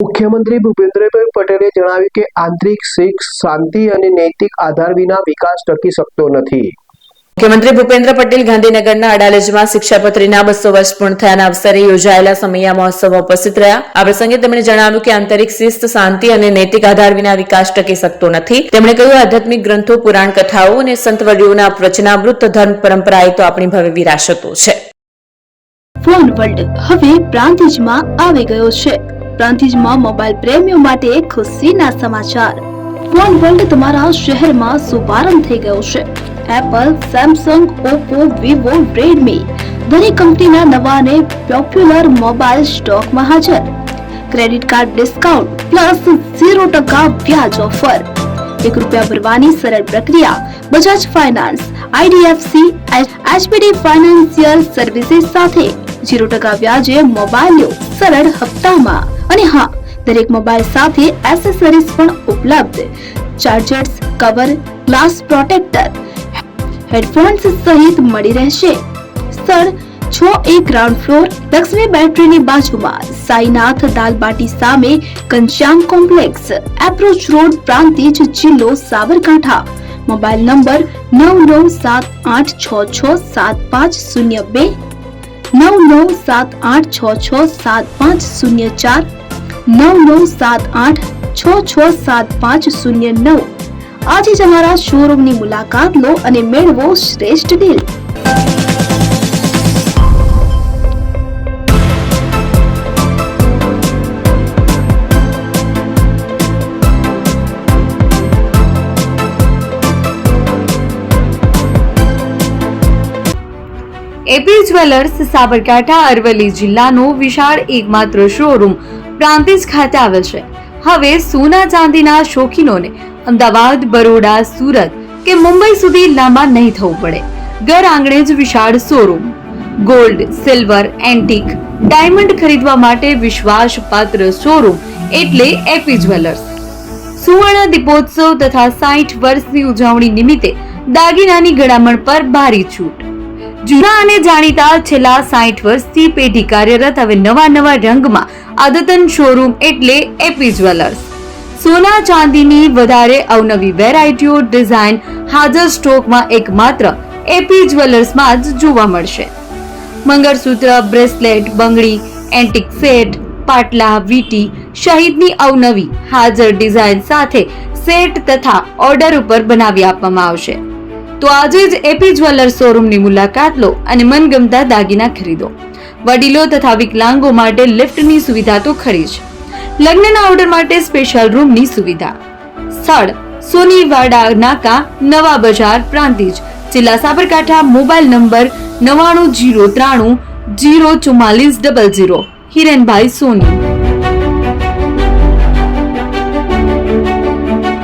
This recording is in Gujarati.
મુખ્યમંત્રી ભૂપેન્દ્રભાઈ પટેલે જણાવ્યું કે આંતરિક સુખ, શાંતિ અને નૈતિક આધાર વિના વિકાસ ટકી શકતો નથી. મુખ્યમંત્રી ભૂપેન્દ્ર પટેલ ગાંધીનગરના અડાલજમાં શિક્ષાપત્રીના 200 વર્ષ પૂર્ણ થયાના અવસરે યોજાયેલા સમૈયા મહોત્સવમાં ઉપસ્થિત રહ્યા. આ પ્રસંગે તેમણે જણાવ્યું કે આંતરિક શિસ્ત, શાંતિ અને નૈતિક આધાર વિના વિકાસ ટકી શકતો નથી. તેમણે કહ્યું, આધ્યાત્મિક ગ્રંથો, પુરાણ કથાઓ અને સંતવડીઓના વચનામૃત ધર્મ પરંપરા એ તો આપણી ભવ્ય વિરાસતો છે. ફોન વર્લ્ડ હવે પ્રાંતિજમાં આવી ગયો છે. પ્રાંતિજમાં મોબાઈલ પ્રેમીઓ માટે ખુશીના સમાચાર. ફોન વર્લ્ડ તમારા શહેરમાં શુભારંભ થઈ ગયો છે. Apple, Samsung, Oppo, Vivo, Redmi દરેક કંપનીના નવા અને પોપ્યુલર મોબાઈલ સ્ટોકમાં હાજર. ક્રેડિટ કાર્ડ ડિસ્કાઉન્ટ પ્લસ 0% વ્યાજ ઓફર. ₹1 ભરવાની સરળ પ્રક્રિયા. Bajaj finance, IDFC, HBD financial services સાથે 0% વ્યાજે મોબાઈલ લો સરળ હપ્તામાં. અને હા, દરેક મોબાઈલ સાથે એસેસરીઝ પણ ઉપલબ્ધ. Chargers, cover, glass protractor, headphones સહિત મળી રહેશે. સ્થળ 6A ગ્રાઉન્ડ ફ્લોર, લક્ષ્મી બેટરીની બાજુમાં, સાઈનાથ દાલબાટી સામે, Ghanshyam complex, approach road, Prantij, જિલ્લો સાબરકાંઠા. Mobile number 9978667502, 9978667504, 9978667509. આજે જ અમારા શોરૂમની મુલાકાત લો અને મેળવો શ્રેષ્ઠ deal. AP jewellers Sabarkantha Aravalli જિલ્લાનો વિશાળ એકમાત્ર શોરૂમ પ્રાંતિજ ખાતે આવેલ છે. હવે સોના ચાંદીના શોખીનોને અમદાવાદ, બરોડા, સુરત કે મુંબઈ સુધી લાંબા નહીં થવું પડે. ઘર આંગણે જ વિશાળ showroom. Gold, silver, antique, diamond ખરીદવા માટે વિશ્વાસપાત્ર શોરૂમ એટલે એપી જ્વેલર્સ. સુવર્ણ દીપોત્સવ તથા 60 વર્ષની ઉજવણી નિમિત્તે દાગીનાની ગળામણ પર ભારી છૂટ. જૂના અને જાણીતા છેલ્લા 60 વર્ષથી પેઢી કાર્યરત હવે નવા રંગમાં અદ્યતન શોરૂમ એટલે એપી જ્વેલર્સ. સોના ચાંદીની વધારે અવનવી વેરાયટીઓ, ડિઝાઇન હાજર સ્ટોકમાં એકમાત્ર એપી જ્વેલર્સમાં જ જોવા મળશે. મંગળસૂત્ર, બ્રેસલેટ, બંગડી, એન્ટિક સેટ, પાટલા, વીટી સહિતની અવનવી હાજર ડિઝાઇન સાથે સેટ તથા ઓર્ડર ઉપર બનાવી આપવામાં આવશે. તો આજે જ એપી જ્વેલર્સ શોરૂમની મુલાકાત લો અને મનગમતા દાગીના ખરીદો. વડીલો તથા વિકલાંગો માટે લિફ્ટની સુવિધા તો ખરી જ. લગ્નના ઓર્ડર માટે સ્પેશિયલ રૂમની સુવિધા. સ્થળ સોનીવાડા નાકા, નવા બજાર, પ્રાંતિજ, જિલ્લા સાબરકાંઠા. Mobile number 9903304400. હિરેનભાઈ સોની.